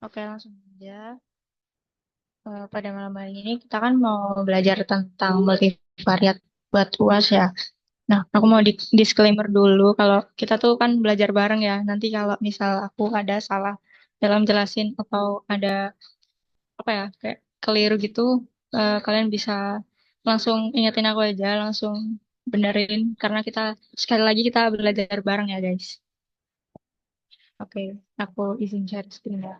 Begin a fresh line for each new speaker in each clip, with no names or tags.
Oke, langsung aja. Pada malam hari ini kita kan mau belajar tentang multivariat buat UAS ya. Nah, aku mau disclaimer dulu kalau kita tuh kan belajar bareng ya. Nanti kalau misal aku ada salah dalam jelasin atau ada apa ya kayak keliru gitu, kalian bisa langsung ingetin aku aja, langsung benerin karena kita sekali lagi kita belajar bareng ya guys. Oke, aku izin share screen ya.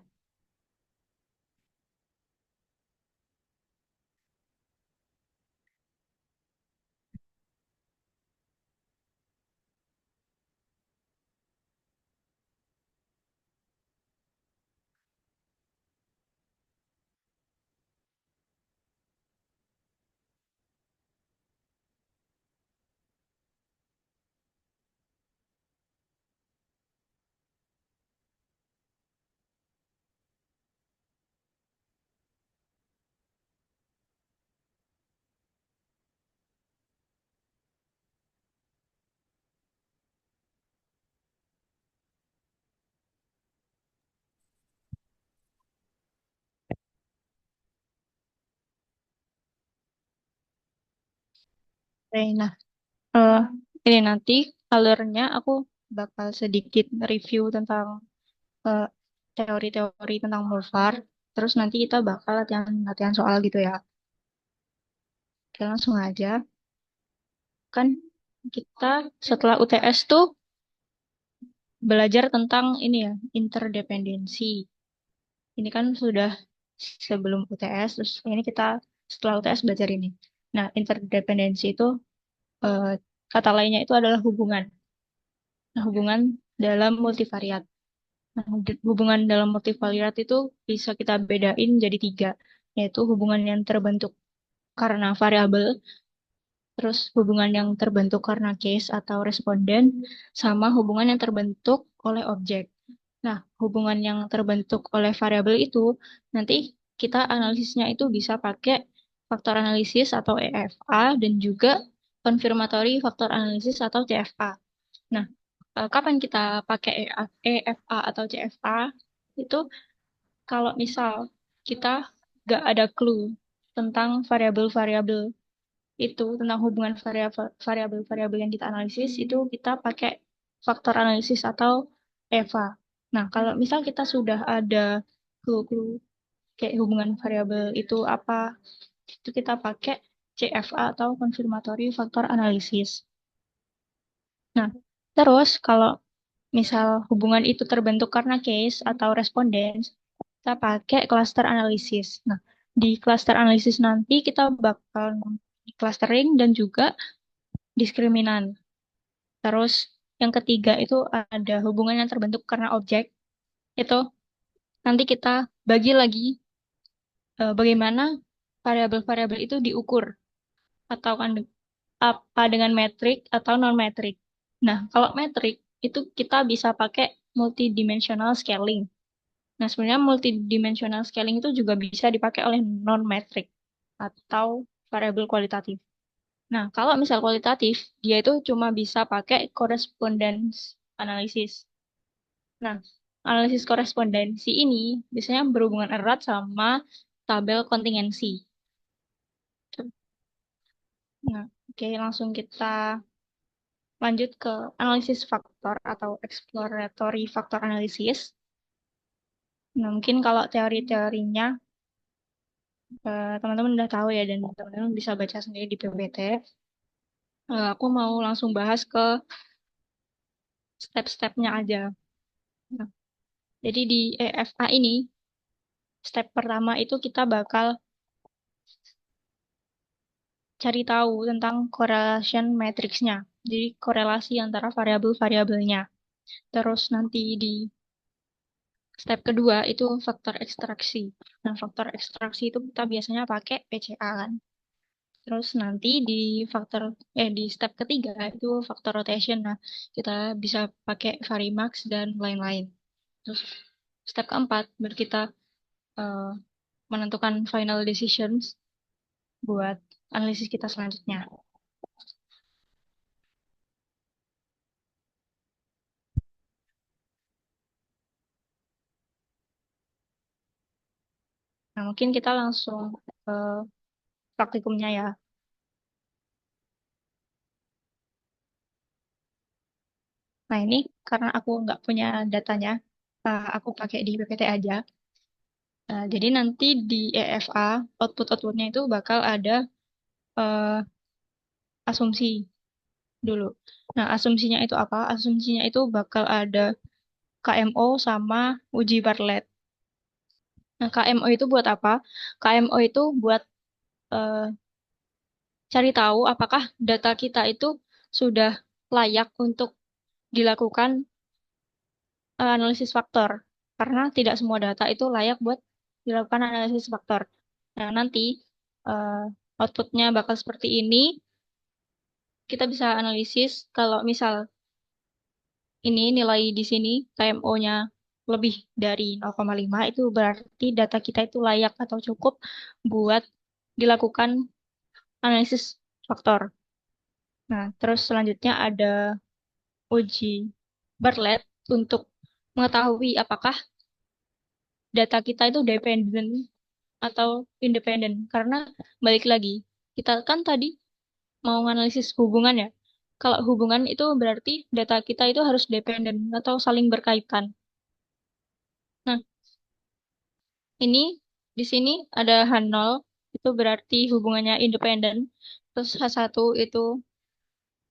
Oke, nah Eh, ini nanti alurnya aku bakal sedikit review tentang eh, teori-teori tentang Mulfar. Terus nanti kita bakal latihan soal gitu ya. Oke, langsung aja. Kan kita setelah UTS tuh belajar tentang ini ya, interdependensi. Ini kan sudah sebelum UTS, terus ini kita setelah UTS belajar ini. Nah, interdependensi itu eh, kata lainnya itu adalah hubungan. Nah, hubungan dalam multivariat. Nah, hubungan dalam multivariat itu bisa kita bedain jadi tiga, yaitu hubungan yang terbentuk karena variabel, terus hubungan yang terbentuk karena case atau responden, sama hubungan yang terbentuk oleh objek. Nah, hubungan yang terbentuk oleh variabel itu nanti kita analisisnya itu bisa pakai faktor analisis atau EFA dan juga konfirmatory faktor analisis atau CFA. Nah, kapan kita pakai EFA atau CFA? Itu kalau misal kita nggak ada clue tentang variabel-variabel itu, tentang hubungan variabel-variabel yang kita analisis, itu kita pakai faktor analisis atau EVA. Nah, kalau misal kita sudah ada clue-clue kayak hubungan variabel itu apa, itu kita pakai CFA atau confirmatory factor analysis. Nah, terus kalau misal hubungan itu terbentuk karena case atau responden, kita pakai cluster analysis. Nah, di cluster analysis nanti kita bakal clustering dan juga diskriminan. Terus yang ketiga itu ada hubungan yang terbentuk karena objek. Itu nanti kita bagi lagi bagaimana variabel-variabel itu diukur atau kan apa dengan metrik atau non metrik. Nah, kalau metrik itu kita bisa pakai multidimensional scaling. Nah, sebenarnya multidimensional scaling itu juga bisa dipakai oleh non-metrik atau variabel kualitatif. Nah, kalau misal kualitatif, dia itu cuma bisa pakai correspondence analysis. Nah, analisis korespondensi ini biasanya berhubungan erat sama tabel kontingensi. Nah, oke, langsung kita lanjut ke analisis faktor atau exploratory factor analysis. Nah, mungkin kalau teori-teorinya teman-teman udah tahu ya dan teman-teman bisa baca sendiri di PPT. Aku mau langsung bahas ke step-stepnya aja. Nah, jadi di EFA ini, step pertama itu kita bakal cari tahu tentang correlation matrixnya. Jadi korelasi antara variabel-variabelnya. Terus nanti di step kedua itu faktor ekstraksi. Nah, faktor ekstraksi itu kita biasanya pakai PCA kan. Terus nanti di step ketiga itu faktor rotation. Nah, kita bisa pakai Varimax dan lain-lain. Terus step keempat baru kita eh, menentukan final decisions buat analisis kita selanjutnya. Nah, mungkin kita langsung ke praktikumnya ya. Nah, ini karena aku nggak punya datanya, aku pakai di PPT aja. Jadi nanti di EFA, output-outputnya itu bakal ada eh, asumsi dulu. Nah, asumsinya itu apa? Asumsinya itu bakal ada KMO sama uji Bartlett. Nah, KMO itu buat apa? KMO itu buat eh, cari tahu apakah data kita itu sudah layak untuk dilakukan analisis faktor. Karena tidak semua data itu layak buat dilakukan analisis faktor. Nah, nanti eh, outputnya bakal seperti ini. Kita bisa analisis kalau misal ini nilai di sini KMO-nya lebih dari 0,5 itu berarti data kita itu layak atau cukup buat dilakukan analisis faktor. Nah, terus selanjutnya ada uji Bartlett untuk mengetahui apakah data kita itu dependent atau independen. Karena balik lagi, kita kan tadi mau menganalisis hubungan ya. Kalau hubungan itu berarti data kita itu harus dependen atau saling berkaitan. Nah, ini di sini ada H0, itu berarti hubungannya independen. Terus H1 itu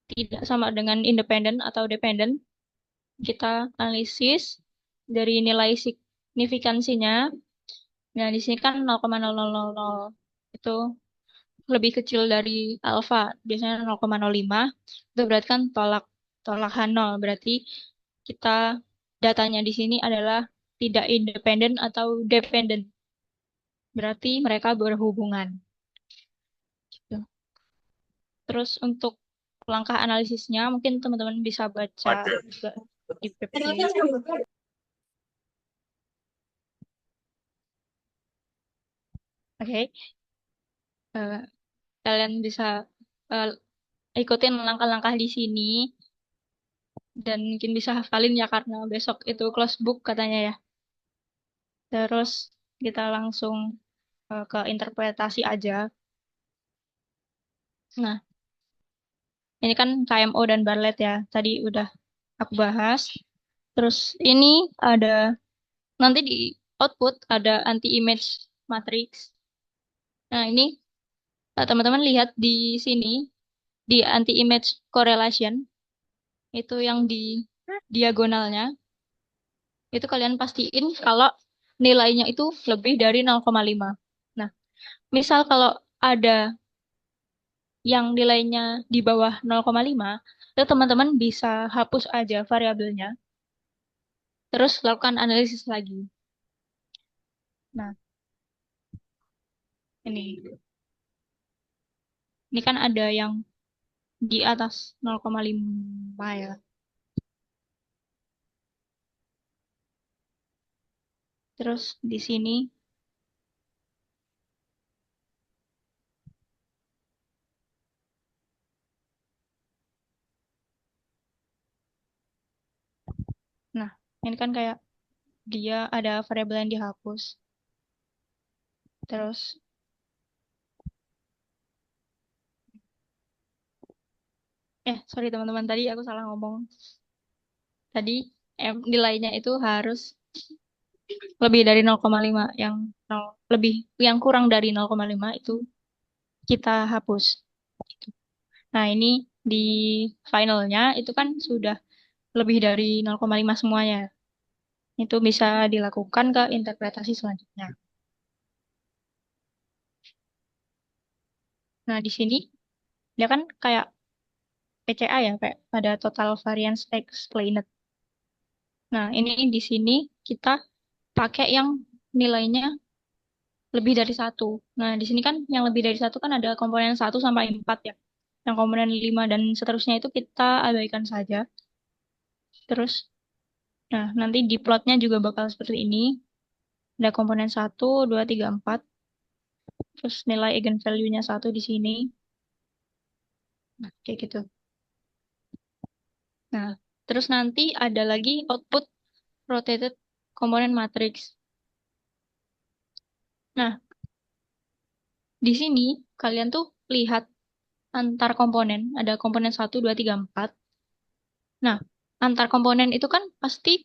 tidak sama dengan independen atau dependen. Kita analisis dari nilai signifikansinya. Nah, di sini kan 0,0000 itu lebih kecil dari alfa, biasanya 0,05. Itu berarti kan tolak tolak H0. Berarti kita datanya di sini adalah tidak independen atau dependen. Berarti mereka berhubungan. Gitu. Terus untuk langkah analisisnya mungkin teman-teman bisa baca juga di PPT. Oke, Eh, kalian bisa eh, ikutin langkah-langkah di sini dan mungkin bisa hafalin ya karena besok itu close book katanya ya. Terus kita langsung ke interpretasi aja. Nah, ini kan KMO dan Bartlett ya. Tadi udah aku bahas. Terus ini ada nanti di output ada anti-image matrix. Nah, ini teman-teman lihat di sini di anti-image correlation itu yang di diagonalnya itu kalian pastiin kalau nilainya itu lebih dari 0,5. Nah, misal kalau ada yang nilainya di bawah 0,5, itu teman-teman bisa hapus aja variabelnya, terus lakukan analisis lagi. Nah, ini kan ada yang di atas 0,5 ya. Terus di sini, nah, ini kan kayak dia ada variabel yang dihapus. Terus, sorry teman-teman, tadi aku salah ngomong. Tadi nilainya itu harus lebih dari 0,5, yang lebih yang kurang dari 0,5 itu kita hapus. Nah, ini di finalnya itu kan sudah lebih dari 0,5 semuanya. Itu bisa dilakukan ke interpretasi selanjutnya. Nah, di sini dia kan kayak PCA ya, kayak ada total variance explained. Nah, ini di sini kita pakai yang nilainya lebih dari satu. Nah, di sini kan yang lebih dari satu kan ada komponen 1 sampai 4 ya. Yang komponen 5 dan seterusnya itu kita abaikan saja. Terus, nah nanti di plotnya juga bakal seperti ini. Ada komponen 1, 2, 3, 4. Terus nilai eigenvalue-nya 1 di sini. Nah, kayak gitu. Nah, terus nanti ada lagi output rotated component matrix. Nah, di sini kalian tuh lihat antar komponen, ada komponen satu 2 3 4. Nah, antar komponen itu kan pasti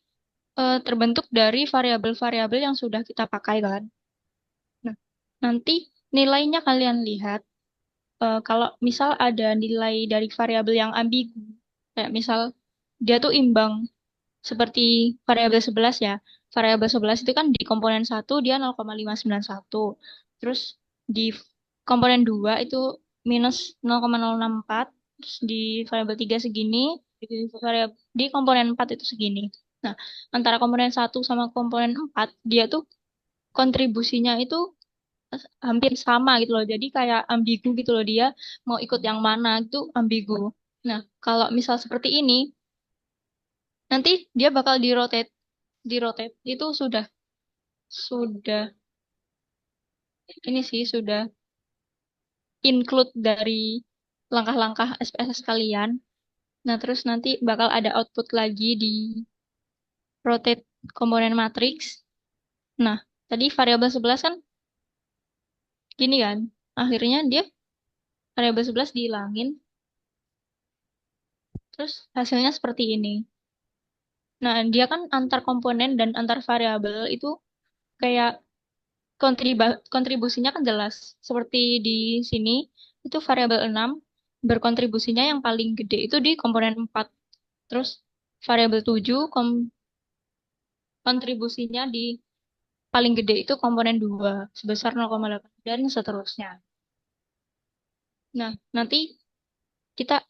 terbentuk dari variabel-variabel yang sudah kita pakai kan. Nah, nanti nilainya kalian lihat kalau misal ada nilai dari variabel yang ambigu, kayak misal dia tuh imbang seperti variabel 11 ya. Variabel 11 itu kan di komponen satu dia 0,591. Terus di komponen 2 itu minus 0,064. Terus di variabel 3 segini, di komponen 4 itu segini. Nah, antara komponen satu sama komponen 4 dia tuh kontribusinya itu hampir sama gitu loh. Jadi kayak ambigu gitu loh, dia mau ikut yang mana itu ambigu. Nah, kalau misal seperti ini, nanti dia bakal di rotate itu sudah ini sih sudah include dari langkah-langkah SPSS kalian. Nah, terus nanti bakal ada output lagi di rotate komponen matriks. Nah, tadi variabel 11 kan gini kan. Akhirnya dia variabel 11 dihilangin, terus hasilnya seperti ini. Nah, dia kan antar komponen dan antar variabel itu kayak kontribusinya kan jelas. Seperti di sini, itu variabel 6 berkontribusinya yang paling gede itu di komponen 4. Terus variabel 7 kontribusinya di paling gede itu komponen 2 sebesar 0,8 dan seterusnya. Nah, nanti kita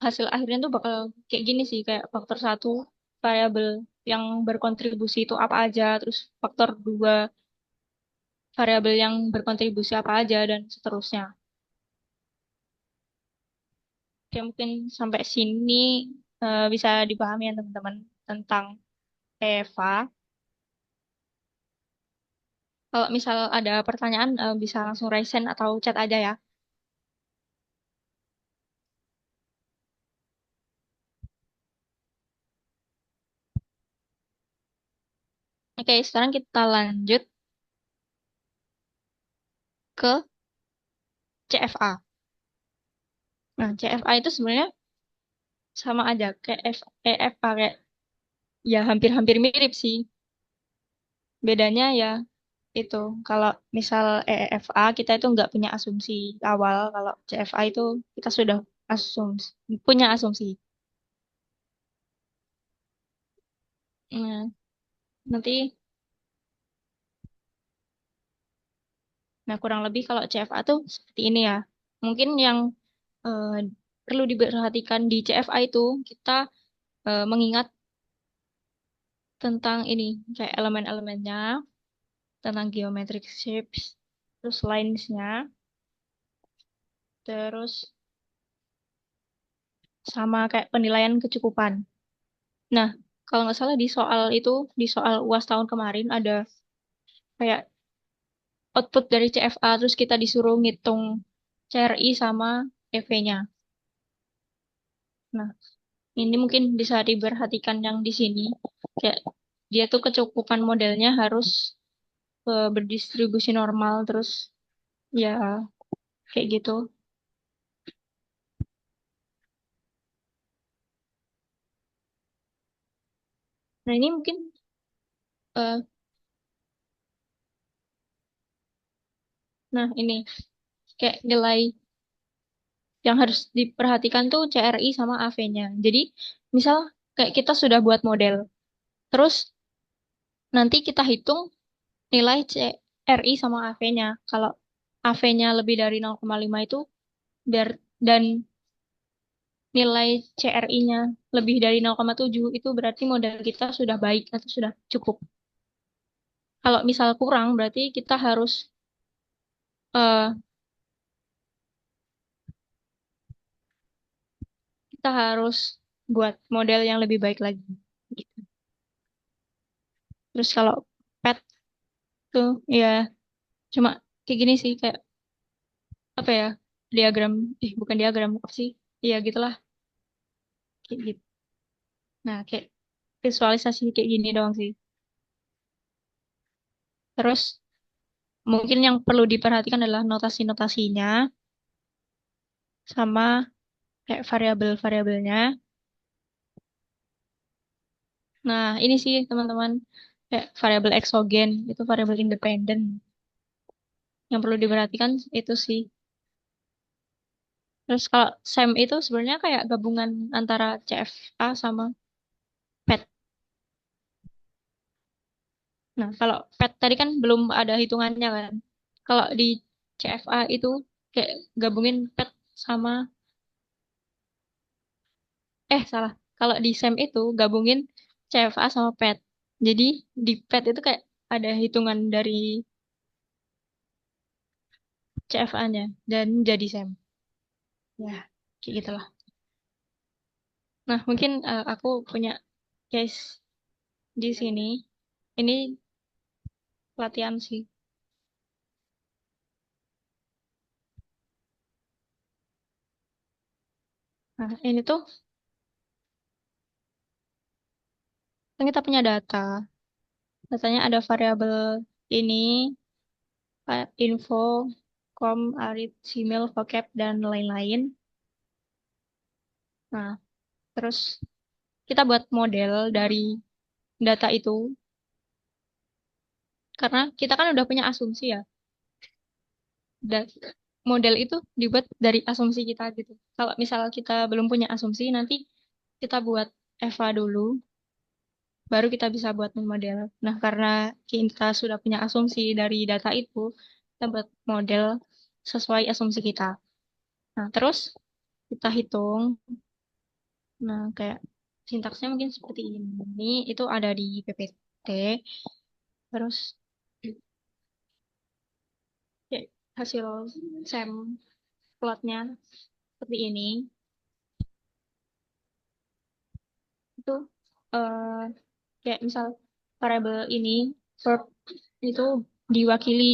hasil akhirnya tuh bakal kayak gini sih, kayak faktor satu variabel yang berkontribusi itu apa aja, terus faktor 2 variabel yang berkontribusi apa aja, dan seterusnya. Oke, mungkin sampai sini bisa dipahami ya teman-teman tentang EVA. Kalau misal ada pertanyaan bisa langsung raise hand atau chat aja ya. Oke, sekarang kita lanjut ke CFA. Nah, CFA itu sebenarnya sama aja kayak EFA, kayak ya hampir-hampir mirip sih. Bedanya ya itu, kalau misal EFA kita itu nggak punya asumsi awal, kalau CFA itu kita sudah asumsi, punya asumsi. Nah, nanti, nah kurang lebih kalau CFA tuh seperti ini ya. Mungkin yang eh, perlu diperhatikan di CFA itu kita mengingat tentang ini, kayak elemen-elemennya, tentang geometric shapes, terus lines-nya, terus sama kayak penilaian kecukupan. Nah, kalau nggak salah di soal itu, di soal UAS tahun kemarin ada kayak output dari CFA, terus kita disuruh ngitung CRI sama EV-nya. Nah, ini mungkin bisa diperhatikan yang di sini. Kayak dia tuh kecukupan modelnya harus berdistribusi normal, terus ya kayak gitu. Nah, ini mungkin eh, nah ini kayak nilai yang harus diperhatikan tuh CRI sama AV-nya. Jadi, misal kayak kita sudah buat model, terus nanti kita hitung nilai CRI sama AV-nya. Kalau AV-nya lebih dari 0,5 itu dan nilai CRI-nya lebih dari 0,7 itu berarti model kita sudah baik atau sudah cukup. Kalau misal kurang berarti eh, kita harus buat model yang lebih baik lagi. Gitu. Terus kalau PET tuh ya cuma kayak gini sih, kayak apa ya, diagram, bukan diagram apa sih, ya gitulah, kayak gitu. Nah, kayak visualisasi kayak gini doang sih. Terus Mungkin yang perlu diperhatikan adalah notasi-notasinya sama kayak variabel-variabelnya. Nah, ini sih teman-teman kayak variabel eksogen itu variabel independen. Yang perlu diperhatikan itu sih. Terus kalau SEM itu sebenarnya kayak gabungan antara CFA sama PET. Nah, kalau PET tadi kan belum ada hitungannya kan. Kalau di CFA itu kayak gabungin PET sama salah. Kalau di SEM itu gabungin CFA sama PET. Jadi di PET itu kayak ada hitungan dari CFA-nya dan jadi SEM. Ya, kayak gitulah. Nah, mungkin aku punya case di sini. Ini latihan sih. Nah, ini tuh kan kita punya data. Datanya ada variabel ini, kayak info, com, arit, simil, vocab, dan lain-lain. Nah, terus kita buat model dari data itu, karena kita kan udah punya asumsi ya. Dan model itu dibuat dari asumsi kita gitu. Kalau misal kita belum punya asumsi, nanti kita buat Eva dulu, baru kita bisa buat model. Nah, karena kita sudah punya asumsi dari data itu, kita buat model sesuai asumsi kita. Nah, terus kita hitung. Nah, kayak sintaksnya mungkin seperti ini. Itu ada di PPT. Terus kayak hasil SEM plotnya seperti ini. Itu eh, kayak misal variabel ini verb itu diwakili.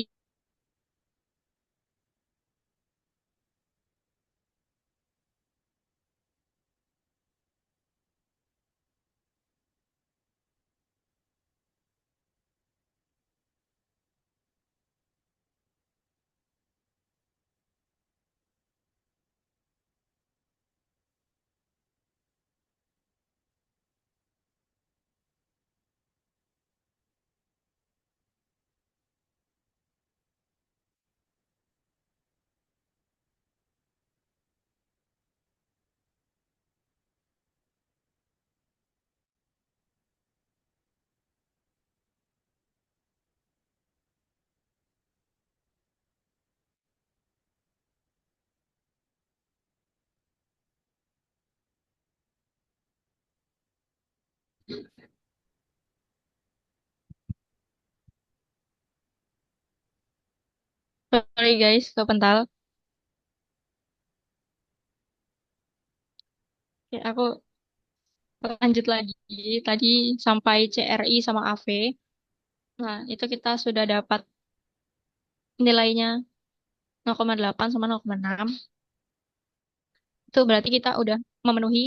Sorry guys, kepental. Ya, aku lanjut lagi. Tadi sampai CRI sama AV. Nah, itu kita sudah dapat nilainya 0,8 sama 0,6. Itu berarti kita udah memenuhi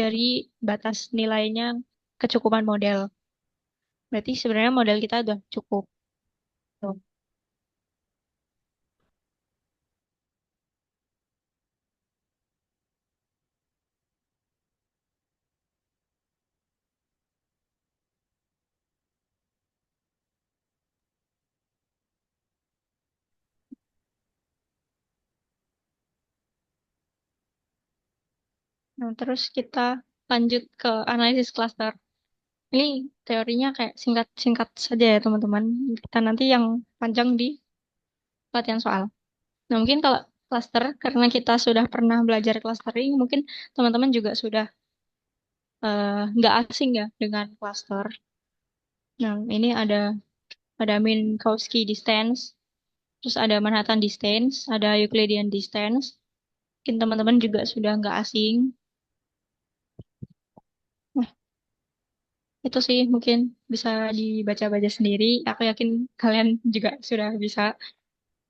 dari batas nilainya kecukupan model. Berarti sebenarnya model kita udah cukup. Tuh. Nah, terus kita lanjut ke analisis cluster. Ini teorinya kayak singkat-singkat saja ya teman-teman. Kita nanti yang panjang di latihan soal. Nah, mungkin kalau cluster, karena kita sudah pernah belajar clustering, mungkin teman-teman juga sudah nggak asing ya dengan cluster. Nah, ini ada Minkowski distance, terus ada Manhattan distance, ada Euclidean distance. Mungkin teman-teman juga sudah nggak asing. Nah, itu sih mungkin bisa dibaca-baca sendiri. Aku yakin kalian juga sudah bisa.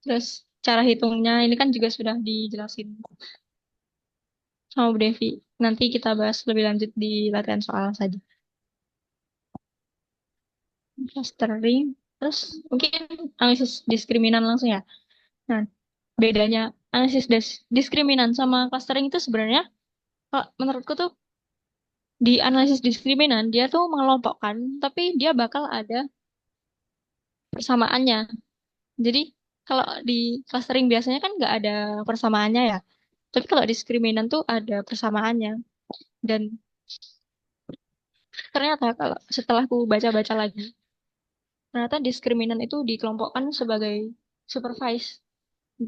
Terus cara hitungnya ini kan juga sudah dijelasin sama Bu Devi. Nanti kita bahas lebih lanjut di latihan soal saja. Clustering. Terus mungkin analisis diskriminan langsung ya. Nah, bedanya analisis diskriminan sama clustering itu sebenarnya kalau menurutku tuh di analisis diskriminan dia tuh mengelompokkan, tapi dia bakal ada persamaannya. Jadi kalau di clustering biasanya kan nggak ada persamaannya ya. Tapi kalau diskriminan tuh ada persamaannya. Dan ternyata kalau setelah aku baca-baca lagi, ternyata diskriminan itu dikelompokkan sebagai supervised.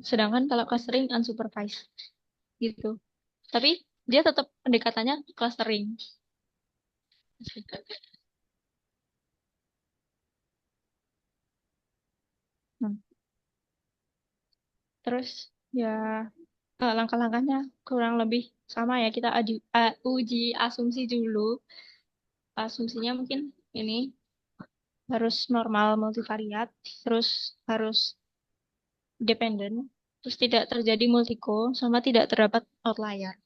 Sedangkan kalau clustering unsupervised gitu. Tapi dia tetap pendekatannya clustering. Hmm. Terus ya langkah-langkahnya kurang lebih sama ya. Kita uji asumsi dulu. Asumsinya mungkin ini harus normal multivariat, terus harus dependen, terus tidak terjadi multiko, sama tidak terdapat outlier.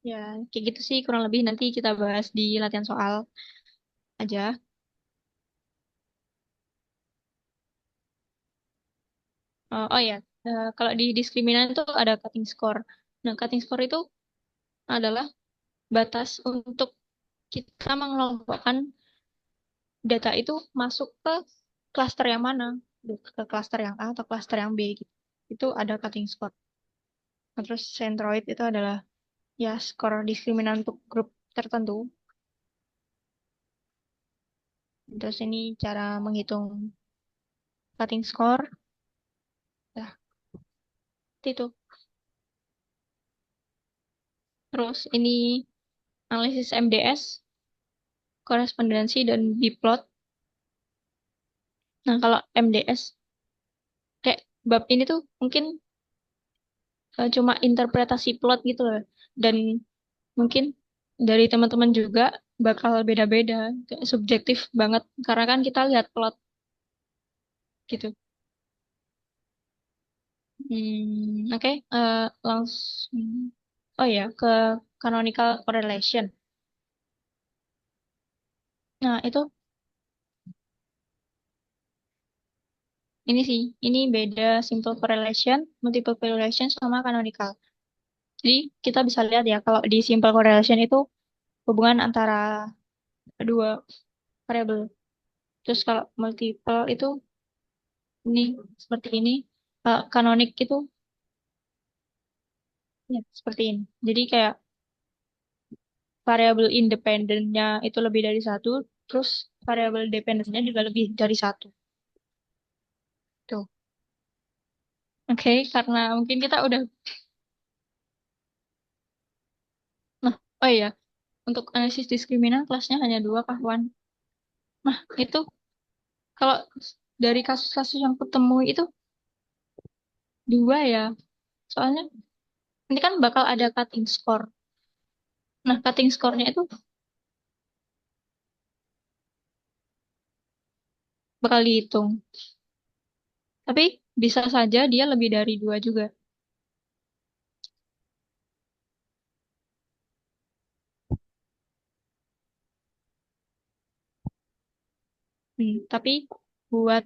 Ya, kayak gitu sih kurang lebih nanti kita bahas di latihan soal aja. Oh ya, kalau di diskriminan itu ada cutting score. Nah, cutting score itu adalah batas untuk kita mengelompokkan data itu masuk ke klaster yang mana, ke klaster yang A atau klaster yang B gitu. Itu ada cutting score. Nah, terus centroid itu adalah ya skor diskriminan untuk grup tertentu. Terus ini cara menghitung cutting score. Ya, itu. Terus ini analisis MDS, korespondensi dan biplot. Nah, kalau MDS kayak bab ini tuh mungkin cuma interpretasi plot gitu loh. Dan mungkin dari teman-teman juga bakal beda-beda, kayak subjektif banget karena kan kita lihat plot gitu. Oke, langsung. Oh ya, ke canonical correlation. Nah, itu ini sih, ini beda simple correlation, multiple correlation sama canonical. Jadi kita bisa lihat ya, kalau di simple correlation itu hubungan antara dua variabel. Terus kalau multiple itu ini seperti ini. Kanonik itu ya, seperti ini. Jadi kayak variabel independennya itu lebih dari satu, terus variabel dependennya juga lebih dari satu. Tuh. Oke, karena mungkin kita udah, nah, oh iya, untuk analisis diskriminan kelasnya hanya dua kawan. Nah, itu kalau dari kasus-kasus yang ketemu itu dua ya. Soalnya ini kan bakal ada cutting score. Nah, cutting score-nya itu bakal dihitung. Tapi bisa saja dia lebih dari dua juga. Tapi buat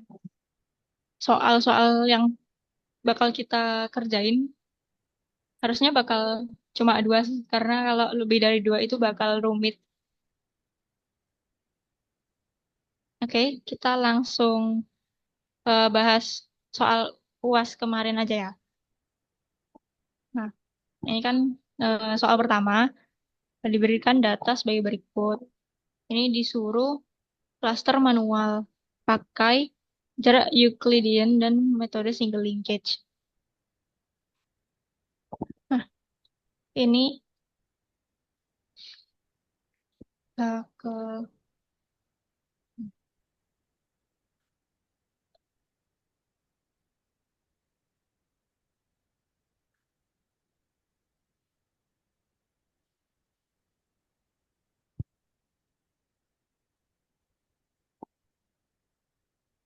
soal-soal yang bakal kita kerjain, harusnya bakal cuma dua sih. Karena kalau lebih dari dua itu bakal rumit. Oke, kita langsung bahas soal UAS kemarin aja ya. Nah, ini kan soal pertama diberikan data sebagai berikut. Ini disuruh klaster manual pakai jarak Euclidean dan metode single linkage. Nah, ini ke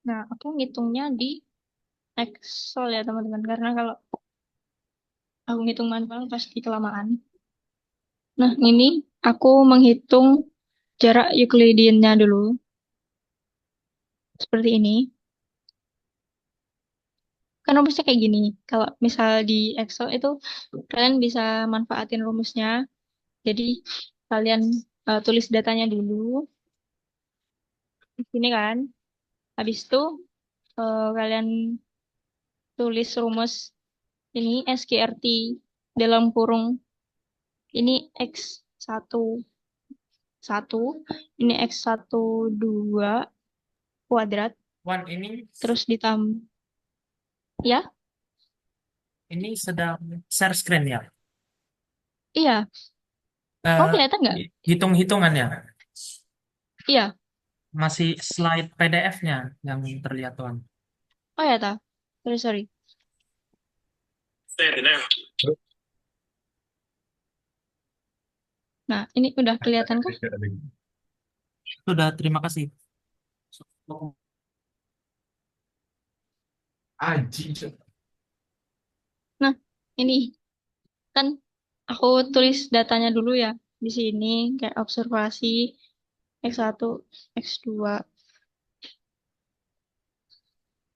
Nah, aku ngitungnya di Excel ya teman-teman, karena kalau aku ngitung manual pasti kelamaan. Nah, ini aku menghitung jarak Euclidean-nya dulu, seperti ini. Kan rumusnya kayak gini. Kalau misal di Excel itu kalian bisa manfaatin rumusnya. Jadi kalian tulis datanya dulu di sini kan. Habis itu kalian tulis rumus ini SQRT dalam kurung ini X1 satu, ini X1 2 kuadrat,
Wan, ini
terus ditambah ya.
ini sedang share screen ya.
Iya.
Eh,
Kamu kelihatan nggak?
hitung-hitungannya
Iya.
masih slide PDF-nya yang terlihat Wan.
Oh ya, ta. Sorry, sorry. Nah, ini udah kelihatan kah?
Sudah, terima kasih.
Nah, ini kan aku tulis datanya dulu ya di sini kayak observasi X1, X2.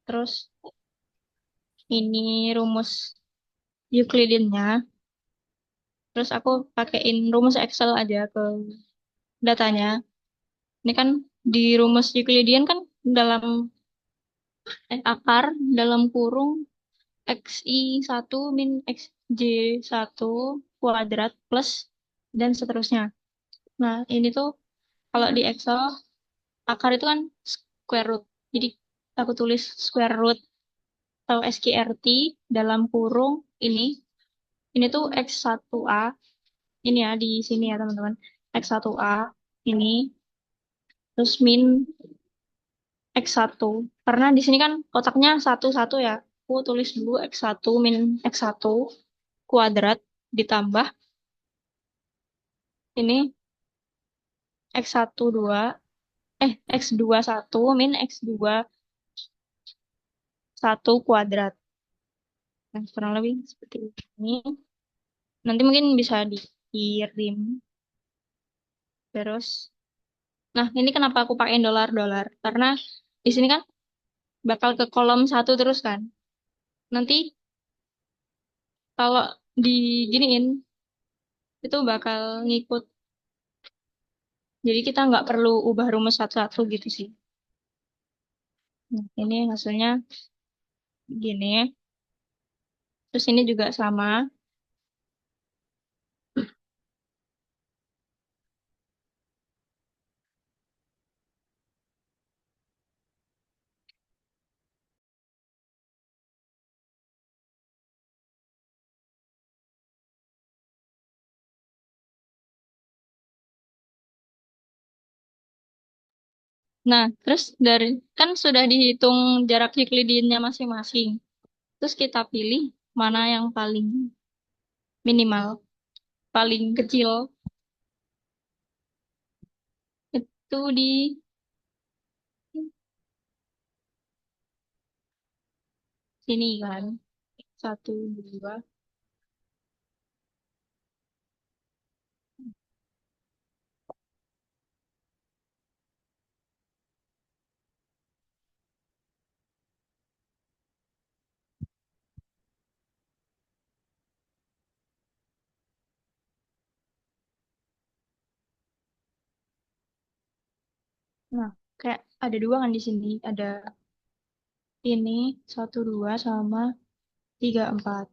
Terus ini rumus Euclidean-nya. Terus aku pakein rumus Excel aja ke datanya. Ini kan di rumus Euclidean kan dalam akar dalam kurung XI1 min XJ1 kuadrat plus dan seterusnya. Nah, ini tuh kalau di Excel akar itu kan square root. Jadi aku tulis square root atau SQRT dalam kurung ini. Ini tuh X1A. Ini ya di sini ya teman-teman. X1A ini terus min X1. Karena di sini kan kotaknya satu-satu ya. Aku tulis dulu X1 min X1 kuadrat ditambah ini X1 2 X2 1 min X2 1 kuadrat. Nah, kurang lebih seperti ini. Nanti mungkin bisa dikirim. Terus, nah ini kenapa aku pakai dolar-dolar? Karena di sini kan bakal ke kolom satu terus kan. Nanti kalau diginiin itu bakal ngikut. Jadi kita nggak perlu ubah rumus satu-satu gitu sih. Nah, ini hasilnya gini. Terus ini juga sama. Nah, terus dari kan sudah dihitung jarak Euclidean-nya masing-masing. Terus kita pilih mana yang paling minimal, paling kecil. Itu di sini kan. Satu, dua. Nah, kayak ada dua kan di sini. Ada ini, satu, dua, sama tiga, empat.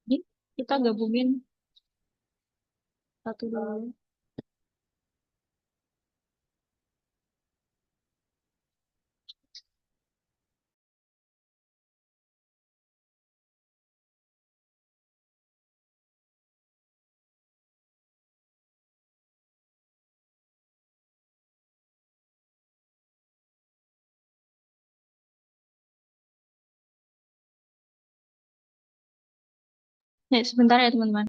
Jadi kita gabungin satu, dua. Ya, sebentar ya teman-teman.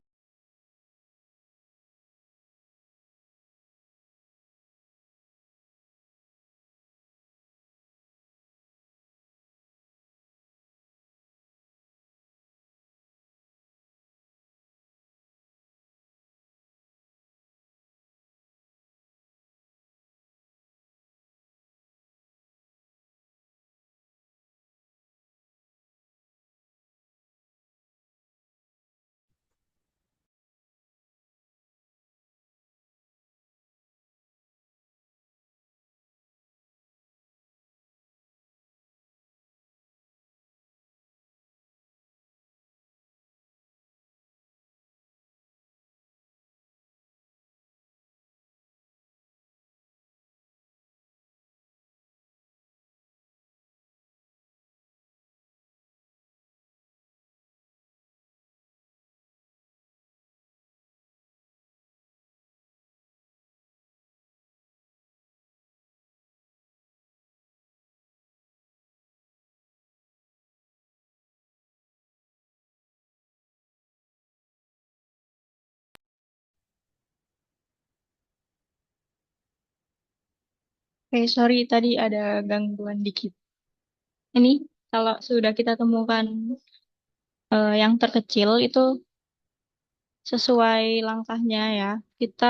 Oke, sorry tadi ada gangguan dikit. Ini kalau sudah kita temukan yang terkecil itu sesuai langkahnya ya. Kita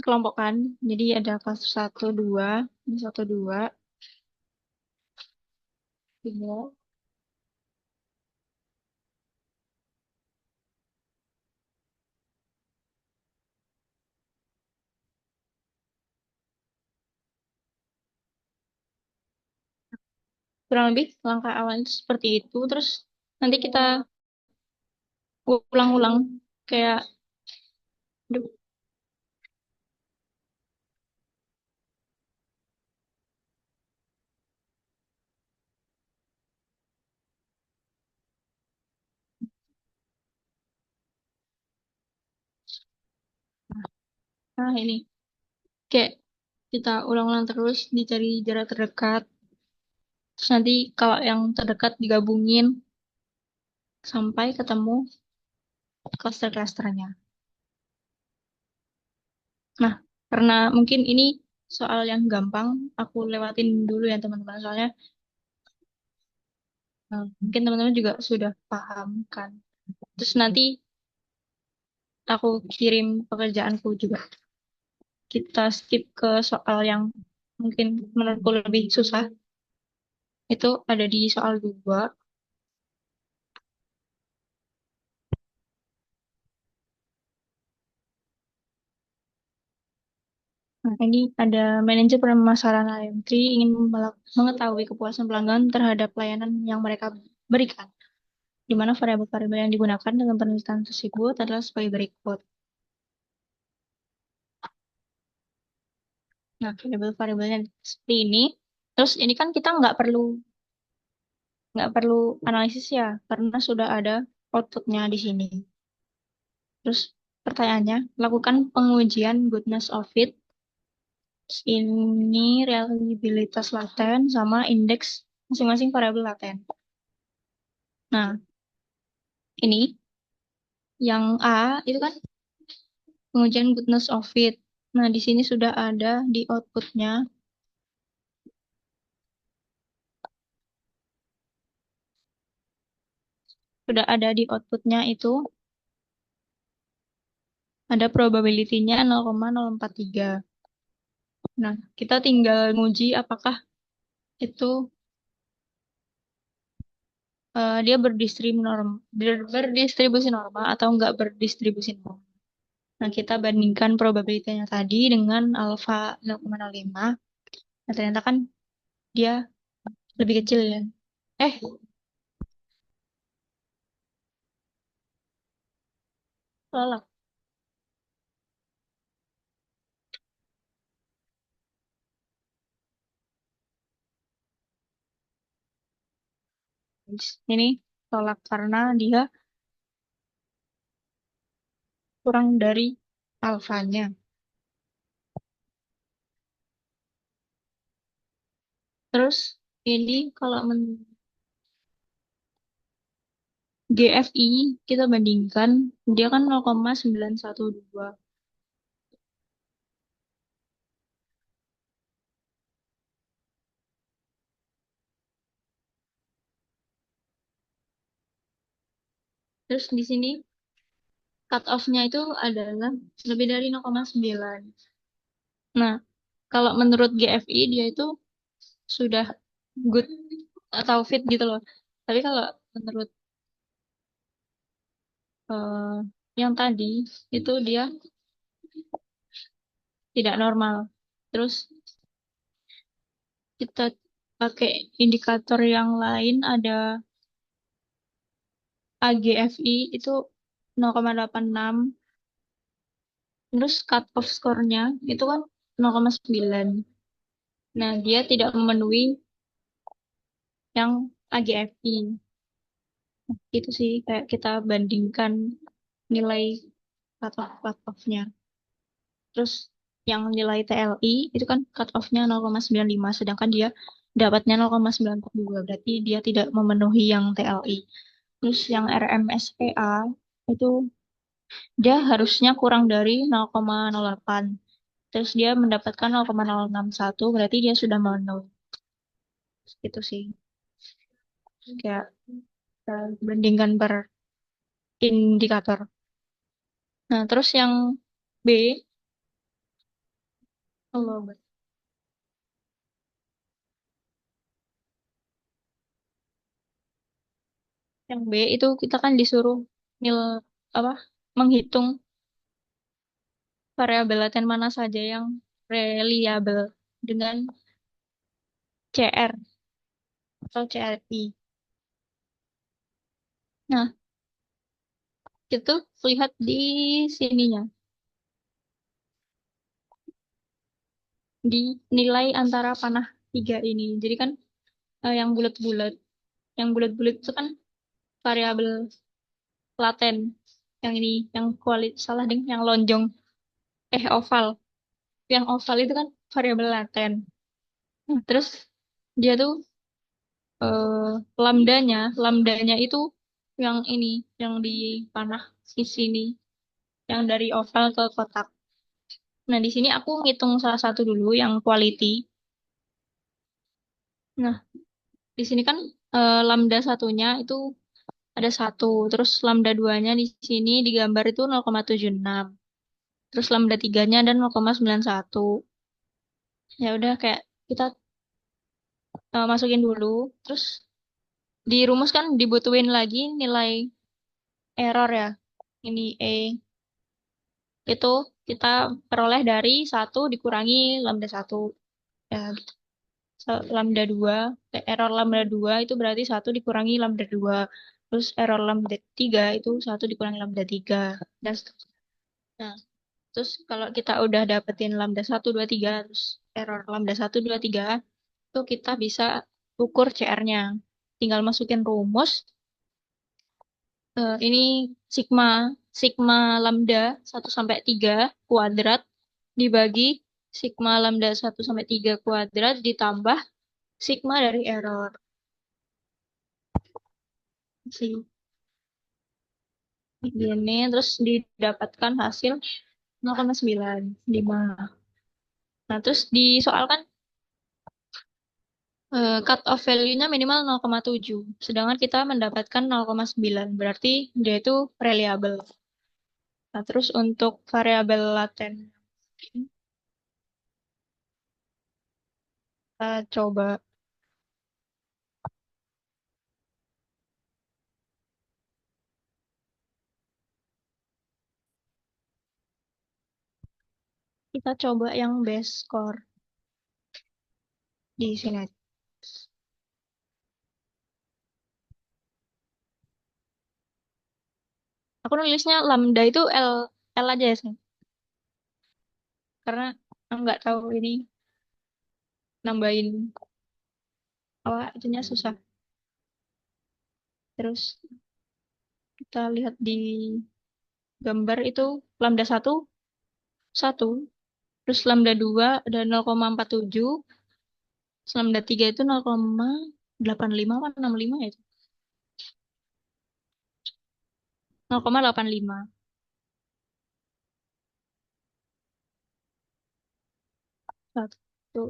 kelompokkan. Jadi ada kelas satu 2 ini 1, 2, 3. Kurang lebih langkah awal itu seperti itu. Terus nanti kita ulang-ulang kayak, aduh, nah ini kayak kita ulang-ulang terus dicari jarak terdekat. Terus nanti kalau yang terdekat digabungin sampai ketemu klaster-klasternya. Nah, karena mungkin ini soal yang gampang, aku lewatin dulu ya teman-teman. Soalnya mungkin teman-teman juga sudah paham kan. Terus nanti aku kirim pekerjaanku juga. Kita skip ke soal yang mungkin menurutku lebih susah. Itu ada di soal 2. Nah, ini ada manajer permasalahan IM3 ingin mengetahui kepuasan pelanggan terhadap layanan yang mereka berikan, di mana variabel-variabel yang digunakan dalam penelitian tersebut adalah sebagai berikut. Nah, variabel-variabelnya seperti ini. Terus ini kan kita nggak perlu analisis ya, karena sudah ada outputnya di sini. Terus pertanyaannya, lakukan pengujian goodness of fit. Terus ini reliabilitas laten sama indeks masing-masing variabel laten. Nah, ini yang A itu kan pengujian goodness of fit. Nah, di sini sudah ada di outputnya, itu ada probability-nya 0,043. Nah, kita tinggal nguji apakah itu dia berdistribusi normal atau enggak berdistribusi normal. Nah, kita bandingkan probabilitasnya tadi dengan alfa 0,05. Nah, ternyata kan dia lebih kecil ya. Eh, salah. Ini tolak karena dia kurang dari alfanya. Terus ini kalau GFI kita bandingkan, dia kan 0,912. Terus di sini cut off-nya itu adalah lebih dari 0,9. Nah, kalau menurut GFI dia itu sudah good atau fit gitu loh. Tapi kalau menurut eh, yang tadi itu dia tidak normal. Terus kita pakai indikator yang lain ada AGFI itu 0,86. Terus cut off skornya itu kan 0,9. Nah, dia tidak memenuhi yang AGFI. Itu sih kayak kita bandingkan nilai cut off-nya. Terus yang nilai TLI itu kan cut off-nya 0,95, sedangkan dia dapatnya 0,942. Berarti dia tidak memenuhi yang TLI. Terus yang RMSEA itu dia harusnya kurang dari 0,08. Terus dia mendapatkan 0,061, berarti dia sudah memenuhi. Itu sih. Kayak bandingkan per indikator. Nah, terus yang B, oh, yang B itu kita kan disuruh nil apa menghitung variabel laten mana saja yang reliable dengan CR atau CRI. Nah, itu lihat di sininya, di nilai antara panah tiga ini. Jadi kan yang bulat-bulat itu kan variabel laten. Yang ini, yang kualitas salah ding, yang lonjong, oval. Yang oval itu kan variabel laten. Nah, terus dia tuh eh, lambdanya itu yang ini, yang di panah di sini, yang dari oval ke kotak. Nah, di sini aku ngitung salah satu dulu yang quality. Nah, di sini kan lambda satunya itu ada satu, terus lambda duanya di sini digambar itu 0,76, terus lambda tiganya ada 0,91. Ya udah kayak kita masukin dulu, terus di rumus kan dibutuhin lagi nilai error ya. Ini itu kita peroleh dari satu dikurangi lambda satu. Ya, gitu. Lambda 2, error lambda 2 itu berarti satu dikurangi lambda 2. Terus error lambda 3 itu satu dikurangi lambda 3. Dan seterusnya. Nah, terus kalau kita udah dapetin lambda satu 2 3 terus error lambda satu 2 3 itu kita bisa ukur CR-nya. Tinggal masukin rumus. Ini sigma sigma lambda 1 sampai 3 kuadrat dibagi sigma lambda 1 sampai 3 kuadrat ditambah sigma dari error. Sih, gini terus didapatkan hasil 0,95. Nah, terus disoalkan cut off value-nya minimal 0,7. Sedangkan kita mendapatkan 0,9. Berarti dia itu reliable. Nah, terus untuk variabel laten kita coba kita coba yang base score di sini. Aku nulisnya lambda itu L aja ya, Sen. Karena aku nggak tahu ini nambahin apa itunya susah. Terus kita lihat di gambar itu lambda satu satu, terus lambda 2 ada 0,47, terus lambda 3 itu 0,85 apa 65 ya itu. 0,85. Satu,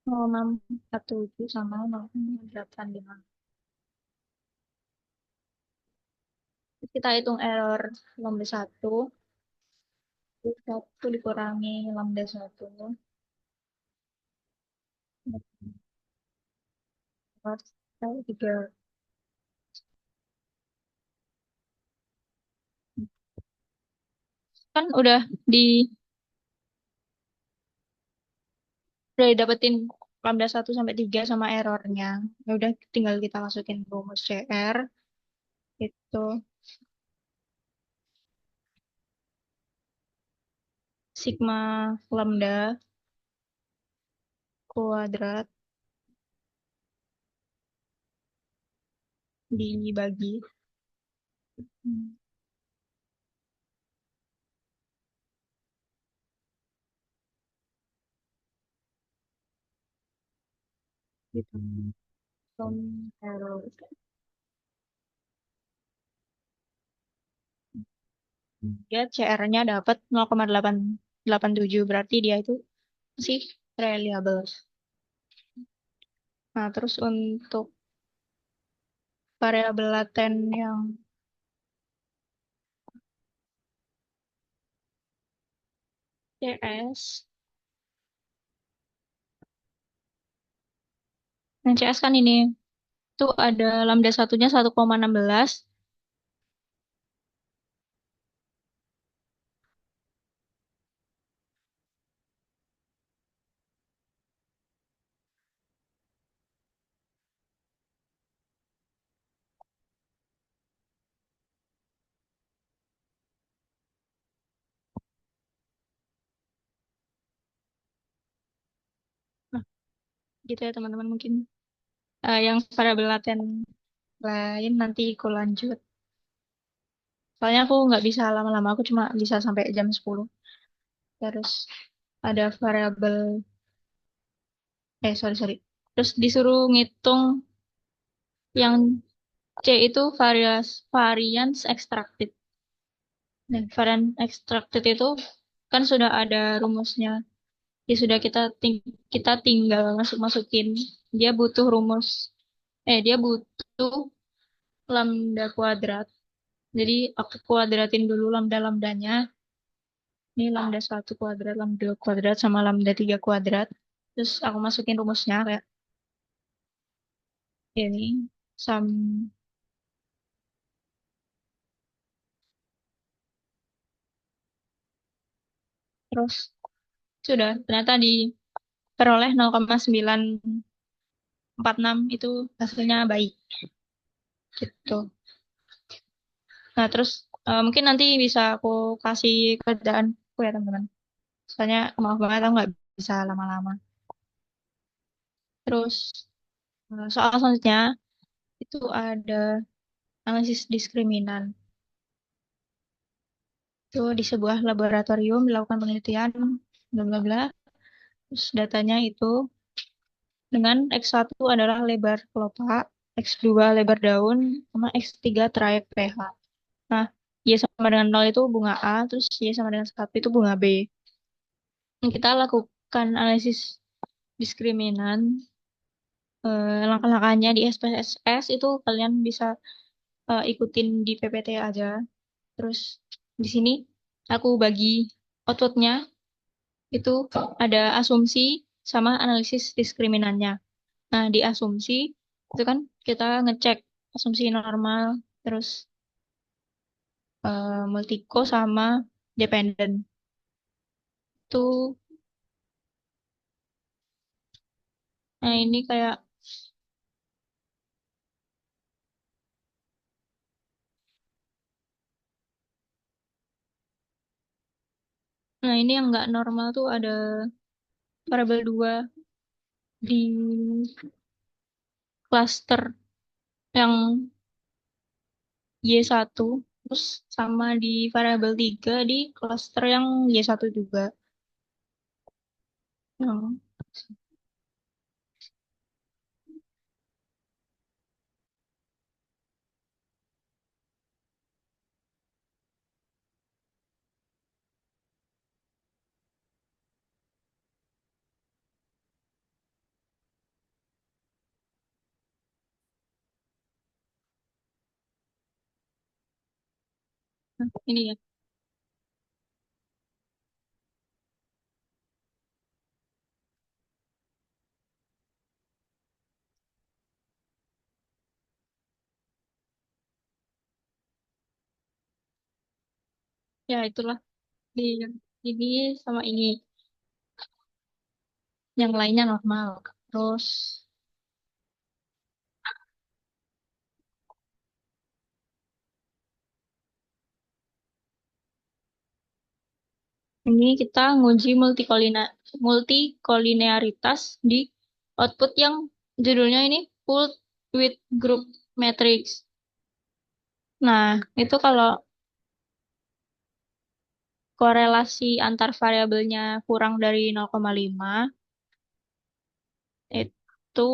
0,617 sama 0,85. Kita hitung error lambda satu. Satu dikurangi lambda satu. Tiga. Kan di udah dapetin lambda satu sampai 3 sama errornya. Ya udah tinggal kita masukin rumus CR itu sigma lambda kuadrat dibagi gitu. Error. Dia CR-nya dapat 0,887 berarti dia itu sih reliable. Nah, terus untuk variabel laten yang CS, yang CS kan ini tuh ada lambda satunya 1,16. Nah, gitu ya teman-teman mungkin yang variabel laten lain nanti aku lanjut. Soalnya aku nggak bisa lama-lama, aku cuma bisa sampai jam 10. Terus ada variabel, sorry, sorry. Terus disuruh ngitung yang C itu variance extracted. Nah, variance extracted itu kan sudah ada rumusnya. Ya sudah kita tinggal masukin. Dia butuh rumus. Dia butuh lambda kuadrat. Jadi aku kuadratin dulu lambda-lambdanya. Ini lambda satu kuadrat, lambda 2 kuadrat, sama lambda 3 kuadrat. Terus aku masukin rumusnya kayak ini. Sam, terus sudah. Ternyata diperoleh 0,946 itu hasilnya baik. Gitu. Nah, terus mungkin nanti bisa aku kasih kerjaanku ya teman-teman. Soalnya maaf banget aku nggak bisa lama-lama. Terus soal selanjutnya itu ada analisis diskriminan. Itu di sebuah laboratorium dilakukan penelitian bla bla bla. Terus datanya itu dengan X1 adalah lebar kelopak, X2 lebar daun, sama X3 trayek pH. Nah, Y sama dengan 0 itu bunga A, terus Y sama dengan 1 itu bunga B. Kita lakukan analisis diskriminan. Langkah-langkahnya di SPSS itu kalian bisa ikutin di PPT aja. Terus di sini aku bagi outputnya itu ada asumsi sama analisis diskriminannya. Nah, di asumsi itu kan kita ngecek asumsi normal, terus multiko sama dependen. Itu, nah ini kayak, nah ini yang nggak normal tuh ada variabel 2 di cluster yang Y1, terus sama di variabel 3 di cluster yang Y1 juga. Nah, Nah, ini ya. Ya, itulah. Di ini sama ini. Yang lainnya normal. Terus ini kita nguji multikolinearitas di output yang judulnya ini full width group matrix. Nah, itu kalau korelasi antar variabelnya kurang dari 0,5 itu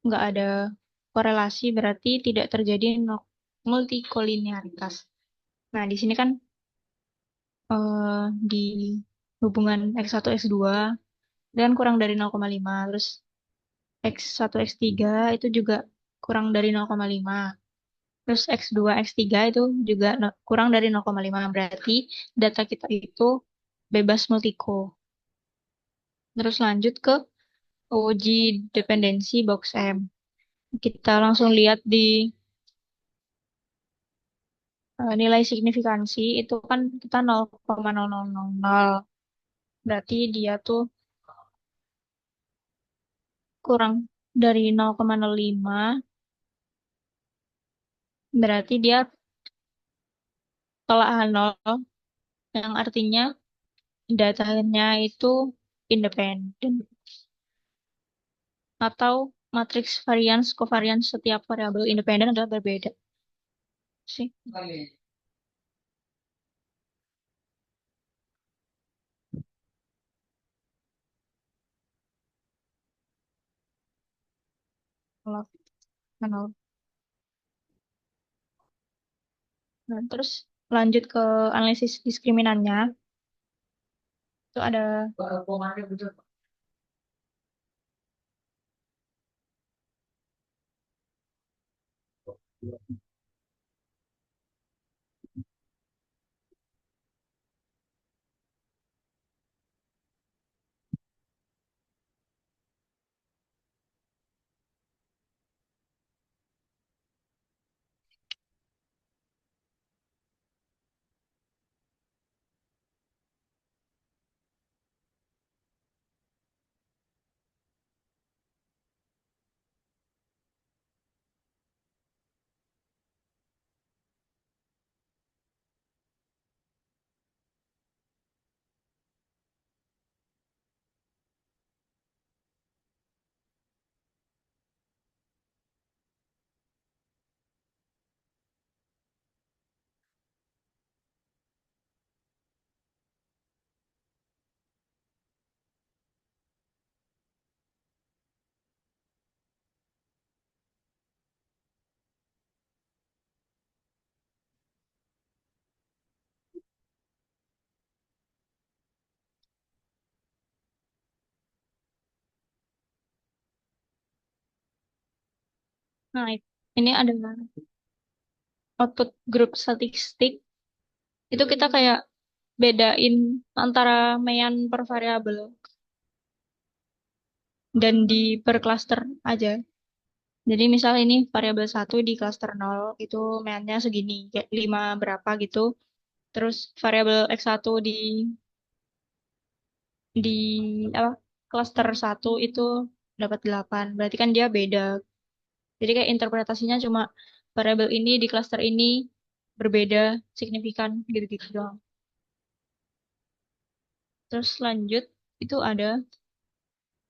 nggak ada korelasi, berarti tidak terjadi multikolinearitas. Nah, di sini kan di hubungan X1 X2 dan kurang dari 0,5. Terus X1 X3 itu juga kurang dari 0,5. Terus X2 X3 itu juga kurang dari 0,5. Berarti data kita itu bebas multiko. Terus lanjut ke uji dependensi box M. Kita langsung lihat di nilai signifikansi itu kan kita 0,0000. Berarti dia tuh kurang dari 0,05. Berarti dia tolak nol, yang artinya datanya itu independen atau matriks varians covariance setiap variabel independen adalah berbeda sih. Kalau nol. Nah, terus lanjut ke analisis diskriminannya. Itu ada nah ini ada output grup statistik. Itu kita kayak bedain antara mean per variabel dan di per cluster aja. Jadi misal ini variabel satu di cluster nol itu meannya segini, kayak 5 berapa gitu. Terus variabel X1 di apa cluster satu itu dapat 8. Berarti kan dia beda. Jadi kayak interpretasinya cuma variabel ini di cluster ini berbeda signifikan gitu-gitu doang. Terus lanjut itu ada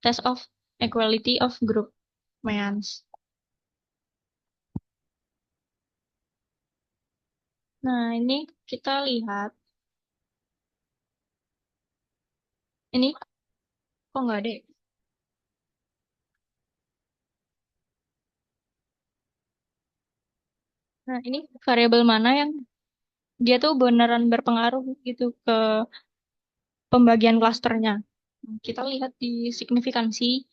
test of equality of group means. Nah, ini kita lihat ini kok nggak ada ya? Nah, ini variabel mana yang dia tuh beneran berpengaruh gitu ke pembagian klasternya. Kita lihat di signifikansi,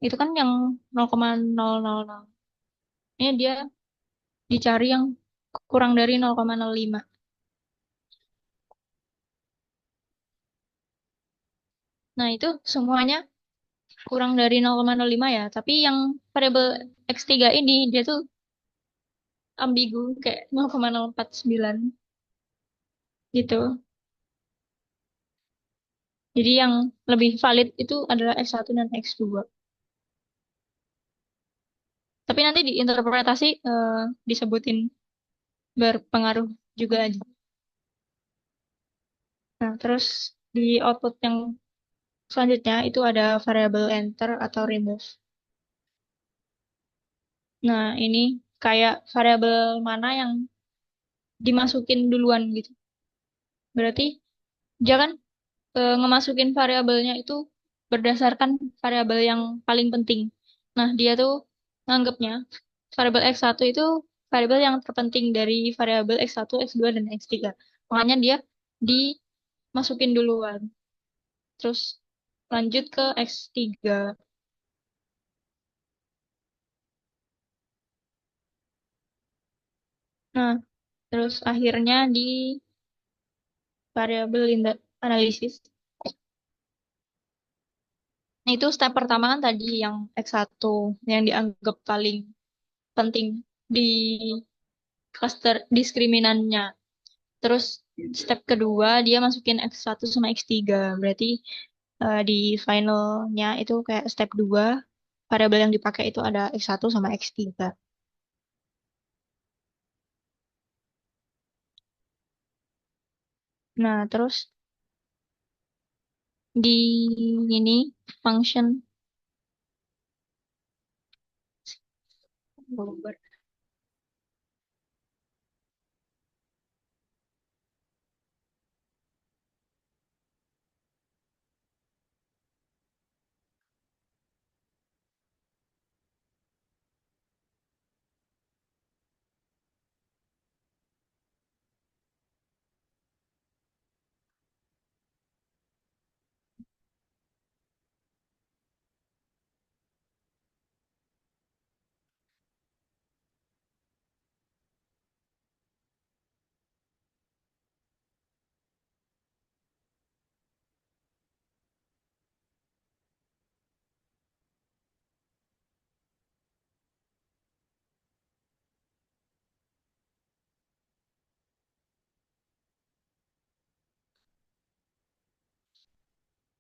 itu kan yang 0,000. Ini dia dicari yang kurang dari 0,05. Nah, itu semuanya kurang dari 0,05 ya. Tapi yang variabel X3 ini dia tuh ambigu kayak 0,049 gitu. Jadi yang lebih valid itu adalah X1 dan X2. Tapi nanti di interpretasi disebutin berpengaruh juga aja. Nah, terus di output yang selanjutnya itu ada variabel enter atau remove. Nah, ini kayak variabel mana yang dimasukin duluan gitu. Berarti jangan ngemasukin variabelnya itu berdasarkan variabel yang paling penting. Nah, dia tuh nganggapnya variabel X1 itu variabel yang terpenting dari variabel X1, X2, dan X3. Makanya dia dimasukin duluan. Terus lanjut ke X3. Nah, terus akhirnya di variabel analisis. Nah, itu step pertama kan tadi yang X1 yang dianggap paling penting di cluster diskriminannya. Terus step kedua dia masukin X1 sama X3. Berarti di finalnya itu kayak step 2 variabel yang dipakai itu ada X1 sama X3. Nah, terus di ini function.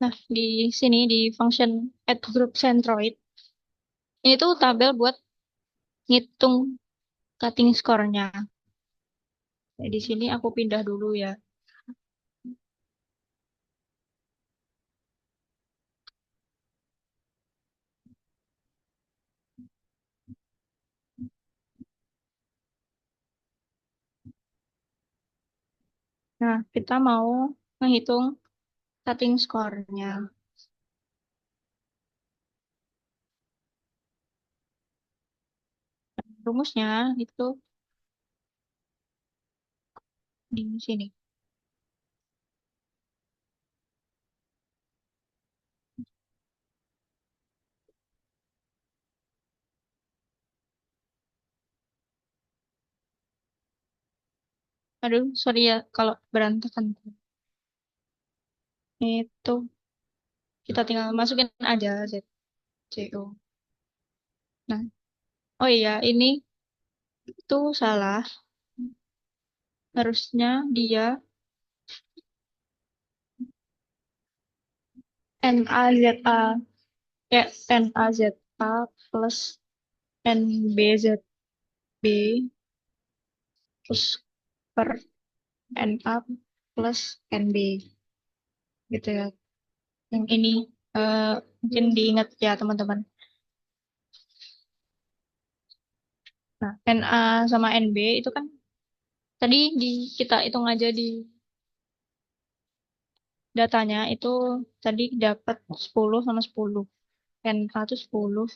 Nah, di sini di function add group centroid ini tuh tabel buat ngitung cutting score-nya. Nah, di sini aku pindah dulu ya. Nah, kita mau menghitung cutting score-nya. Rumusnya itu di sini. Aduh, sorry ya kalau berantakan. Itu kita tinggal masukin aja ZCO. Nah, oh iya, ini tuh salah. Harusnya dia NAZA, ya NAZA plus NBZB terus per NA plus NB gitu ya. Yang ini eh, mungkin diingat ya teman-teman. Nah, NA sama NB itu kan tadi kita hitung aja di datanya itu tadi dapat 10 sama 10. NA itu 10,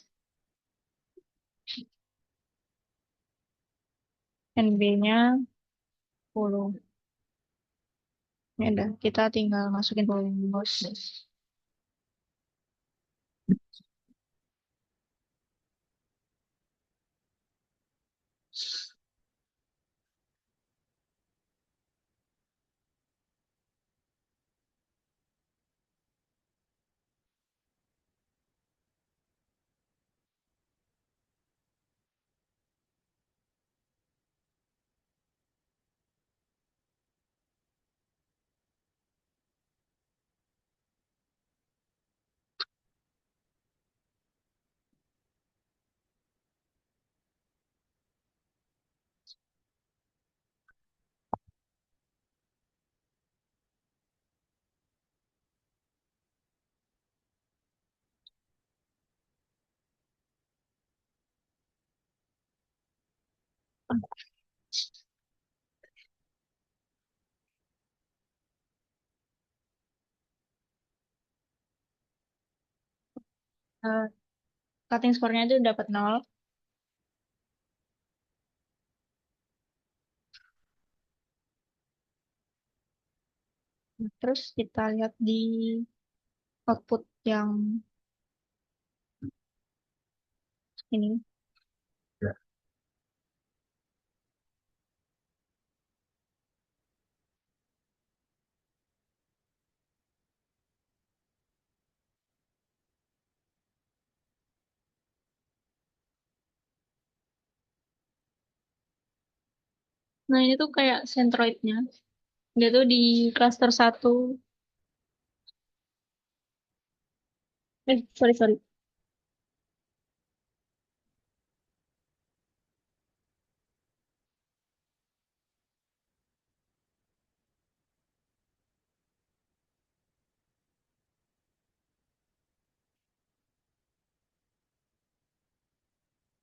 NB-nya 10. Ya udah, kita tinggal masukin rumus. Eh, Cutting score-nya itu dapat 0. Terus kita lihat di output yang ini. Nah, ini tuh kayak centroidnya. Dia tuh di cluster satu. Sorry, sorry.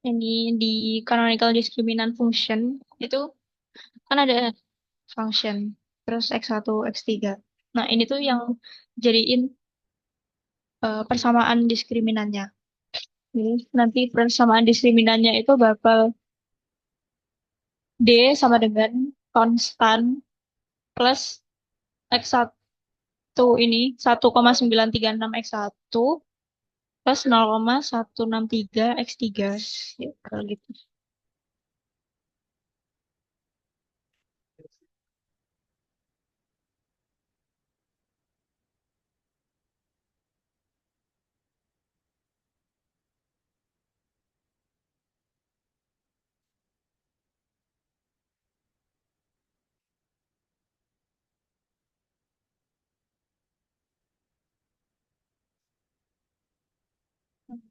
Yang di canonical discriminant function itu kan ada function. Terus X1, X3. Nah, ini tuh yang jadiin persamaan diskriminannya. Jadi nanti persamaan diskriminannya itu bakal D sama dengan konstan plus X1 ini 1,936 X1 plus 0,163 X3. Ya, kalau gitu.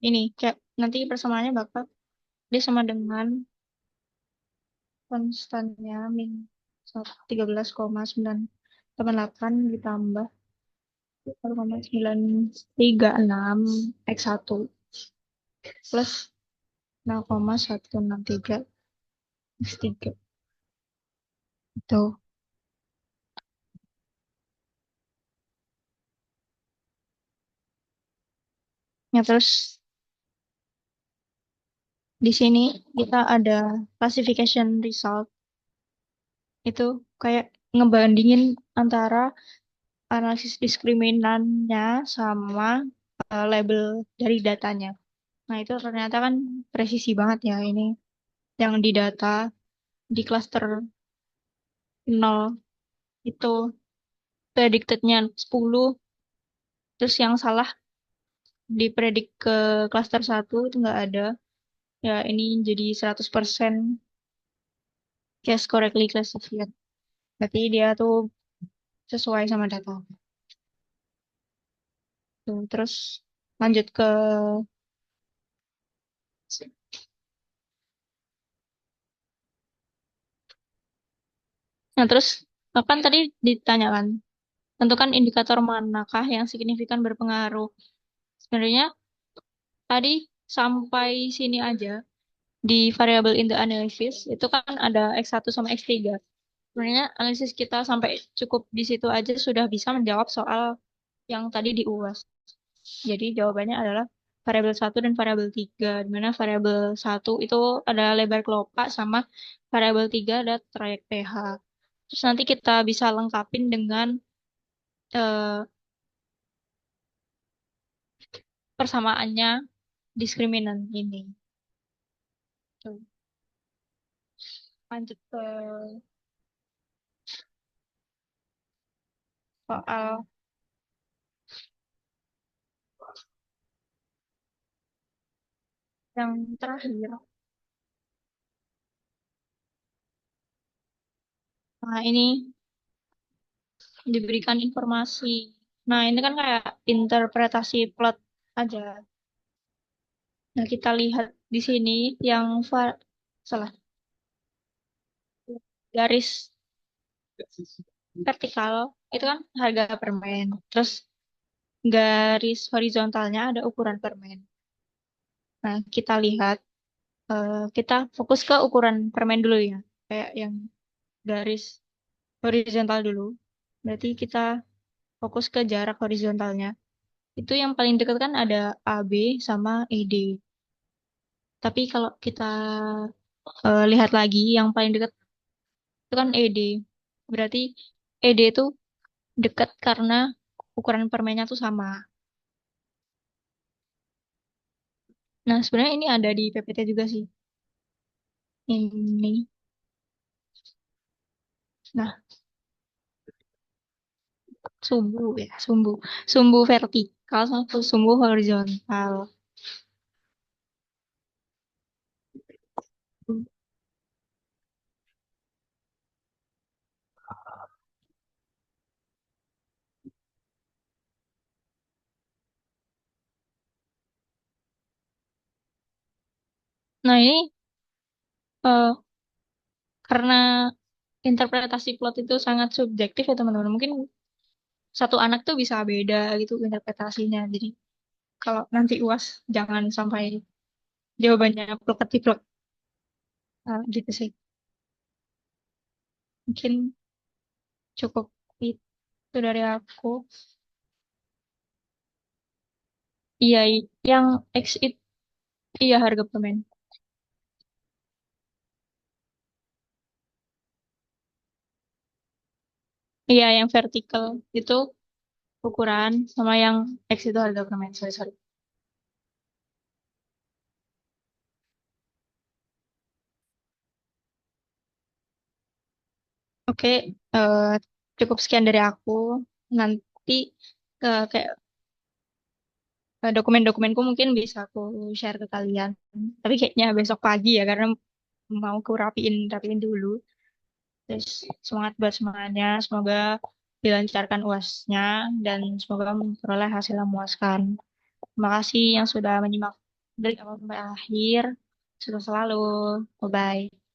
Ini kayak nanti persamaannya bakal dia sama dengan konstannya min 13,988 ditambah 0,936 X1 plus 0,163 X3 itu. Ya terus di sini kita ada classification result itu kayak ngebandingin antara analisis diskriminannya sama label dari datanya. Nah, itu ternyata kan presisi banget ya ini yang di data di cluster 0 itu predicted-nya 10, terus yang salah dipredik ke cluster 1 itu nggak ada. Ya, ini jadi 100% case correctly classified. Berarti dia tuh sesuai sama data. Tuh, terus lanjut ke nah terus kan tadi ditanyakan tentukan indikator manakah yang signifikan berpengaruh. Sebenarnya tadi sampai sini aja di variable in the analysis itu kan ada X1 sama X3. Sebenarnya analisis kita sampai cukup di situ aja sudah bisa menjawab soal yang tadi di UAS. Jadi jawabannya adalah variabel 1 dan variabel 3. Di mana variabel 1 itu ada lebar kelopak sama variabel 3 ada trayek pH. Terus nanti kita bisa lengkapin dengan eh, persamaannya diskriminan ini. Tuh. Lanjut ke soal yang terakhir. Nah, ini diberikan informasi. Nah, ini kan kayak interpretasi plot aja. Nah, kita lihat di sini yang salah garis vertikal itu kan harga permen. Terus garis horizontalnya ada ukuran permen. Nah, kita lihat kita fokus ke ukuran permen dulu ya. Kayak yang garis horizontal dulu. Berarti kita fokus ke jarak horizontalnya. Itu yang paling dekat kan ada AB sama ED. Tapi kalau kita lihat lagi, yang paling dekat itu kan ED. Berarti ED itu dekat karena ukuran permennya tuh sama. Nah, sebenarnya ini ada di PPT juga sih. Ini. Nah, sumbu ya, sumbu. Sumbu vertikal sama sumbu horizontal. Nah, ini eh, karena interpretasi plot itu sangat subjektif ya teman-teman. Mungkin satu anak tuh bisa beda gitu interpretasinya. Jadi kalau nanti UAS jangan sampai jawabannya plek-plek gitu sih. Mungkin cukup itu dari aku. Iya, yang X itu iya harga permen. Iya, yang vertikal itu ukuran sama yang X itu harga permen. Sorry, sorry. Oke, eh, cukup sekian dari aku. Nanti kayak dokumen-dokumenku mungkin bisa aku share ke kalian. Tapi kayaknya besok pagi ya, karena mau aku rapiin dulu. Terus semangat buat semuanya. Semoga dilancarkan UASnya dan semoga memperoleh hasil yang memuaskan. Terima kasih yang sudah menyimak dari awal sampai akhir. Sukses selalu. Bye-bye.